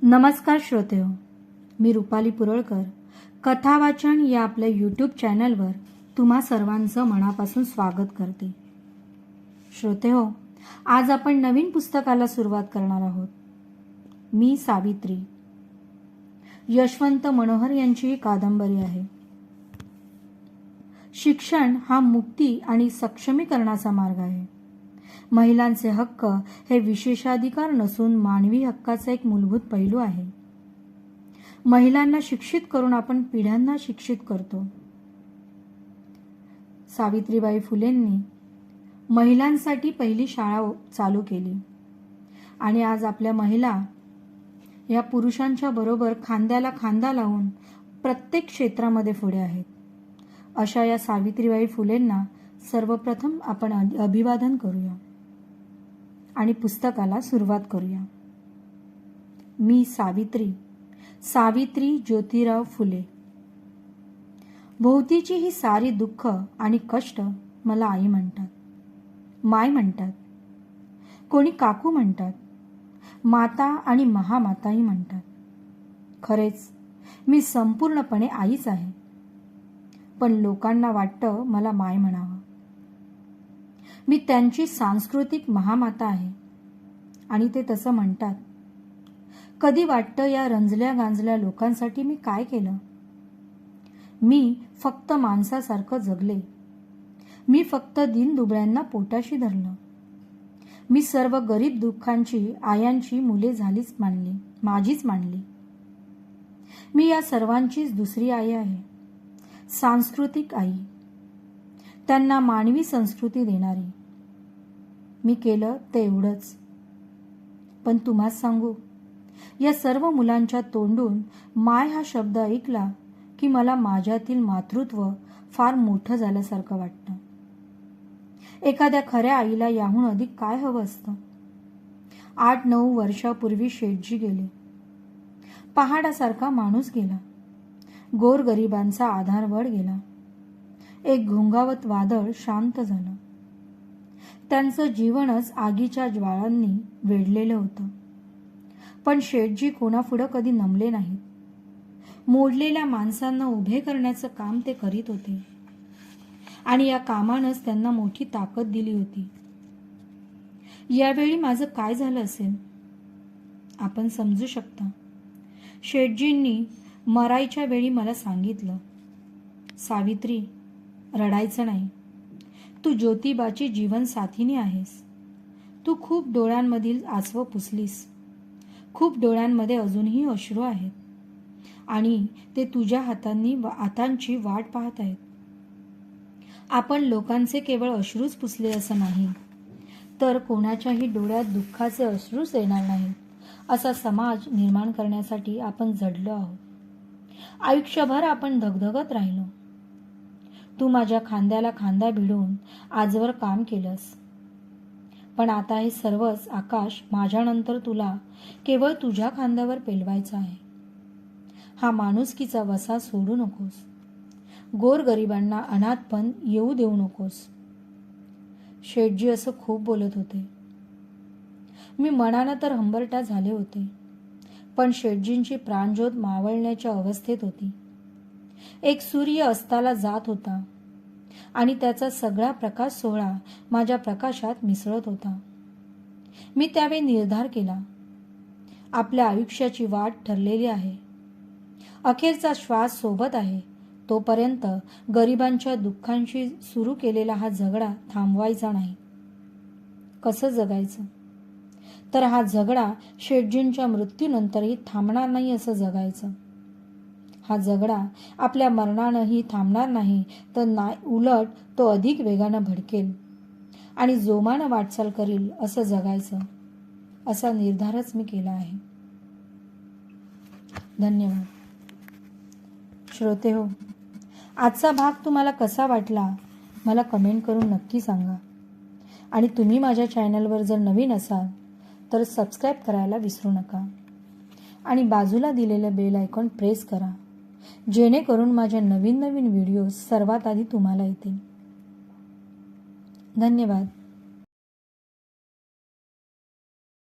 नमस्कार श्रोतेहो, मी रुपाली पुरळकर कथावाचन या आपल्या यूट्यूब चॅनलवर तुम्हा सर्वांचं मनापासून स्वागत करते. श्रोतेहो, आज आपण नवीन पुस्तकाला सुरुवात करणार आहोत. मी सावित्री. यशवंत मनोहर यांची ही कादंबरी आहे. शिक्षण हा मुक्ती आणि सक्षमीकरणाचा मार्ग आहे. महिलांचे हक्क हे विशेषाधिकार नसून मानवी हक्काचा एक मूलभूत पैलू आहे. महिलांना शिक्षित करून आपण पिढ्यांना शिक्षित करतो. सावित्रीबाई फुलेंनी महिलांसाठी पहिली शाळा चालू केली आणि आज आपल्या महिला या पुरुषांच्या बरोबर खांद्याला खांदा लावून प्रत्येक क्षेत्रामध्ये पुढे आहेत. अशा या सावित्रीबाई फुलेंना सर्वप्रथम आपण अभिवादन करूया आणि पुस्तकाला सुरुवात करूया. मी सावित्री, सावित्री ज्योतिराव फुले. भोवतीची ही सारी दुःख आणि कष्ट मला आई म्हणतात, माय म्हणतात, कोणी काकू म्हणतात, माता आणि महामाताही म्हणतात. खरेच मी संपूर्णपणे आईच आहे, पण लोकांना वाटतं मला माय म्हणावं. मी त्यांची सांस्कृतिक महामाता आहे आणि ते तसं म्हणतात. कधी वाटतं या रंजल्या गांजल्या लोकांसाठी मी काय केलं? मी फक्त माणसासारखं जगले. मी फक्त दीनदुबळ्यांना पोटाशी धरलं. मी सर्व गरीब दुःखांची आयांची मुले माझीच मानली. मी या सर्वांचीच दुसरी आई आहे, सांस्कृतिक आई, त्यांना मानवी संस्कृती देणारी. मी केलं ते एवढंच. पण तुम्हाच सांगू, या सर्व मुलांच्या तोंडून माय हा शब्द ऐकला की मला माझ्यातील मातृत्व फार मोठं झाल्यासारखं वाटतं. एखाद्या खऱ्या आईला याहून अधिक काय हवं असतं? 8-9 वर्षापूर्वी शेठजी गेले. पहाडासारखा माणूस गेला. गोरगरिबांचा आधारवड गेला. एक घोंगावत वादळ शांत झालं. त्यांचं जीवनच आगीच्या ज्वाळांनी वेढलेलं होतं. पण शेठजी कोणापुढं कधी नमले नाहीत. मोडलेल्या माणसांना उभे करण्याचं काम ते करीत होते आणि या कामानंच त्यांना मोठी ताकद दिली होती. यावेळी माझं काय झालं असेल आपण समजू शकता. शेठजींनी मरायच्या वेळी मला सांगितलं, सावित्री, रडायचं नाही. तू ज्योतिबाची जीवनसाथीनी आहेस. तू खूप डोळ्यांमधील आसवं पुसलीस. खूप डोळ्यांमध्ये अजूनही अश्रू आहेत आणि ते तुझ्या हातांची वाट पाहत आहेत. आपण लोकांचे केवळ अश्रूच पुसले असं नाही, तर कोणाच्याही डोळ्यात दुःखाचे अश्रूच येणार नाहीत असा समाज निर्माण करण्यासाठी आपण झटलो आहोत. आयुष्यभर आपण धगधगत राहिलो. तू माझ्या खांद्याला खांदा भिडून आजवर काम केलंस, पण आता हे सर्वच आकाश माझ्यानंतर तुला केवळ तुझ्या खांद्यावर पेलवायचं आहे. हा माणुसकीचा वसा सोडू नकोस. गोरगरिबांना अनाथपण येऊ देऊ नकोस. शेठजी असं खूप बोलत होते. मी मनानं तर हंबरटा झाले होते, पण शेठजींची प्राणज्योत मावळण्याच्या अवस्थेत होती. एक सूर्य अस्ताला जात होता आणि त्याचा सगळा प्रकाश सोहळा माझ्या प्रकाशात मिसळत होता. मी त्यावेळी निर्धार केला, आपल्या आयुष्याची वाट ठरलेली आहे. अखेरचा श्वास सोबत आहे तोपर्यंत गरिबांच्या दुःखांशी सुरू केलेला हा झगडा थांबवायचा नाही. कसं जगायचं? तर हा झगडा शेठजींच्या मृत्यूनंतरही थांबणार नाही असं जगायचं. हा झगडा आपल्या मरणानंही थांबणार नाही, तर उलट तो अधिक वेगानं भडकेल आणि जोमानं वाटचाल करील असं जगायचं. असा निर्धारच मी केला आहे. धन्यवाद. श्रोतेहो, आजचा भाग तुम्हाला कसा वाटला मला कमेंट करून नक्की सांगा. आणि तुम्ही माझ्या चॅनलवर जर नवीन असाल तर सबस्क्राईब करायला विसरू नका आणि बाजूला दिलेलं बेल आयकॉन प्रेस करा, जेणेकरून माझ्या नवीन व्हिडिओज सर्वात आधी तुम्हाला येतील. धन्यवाद.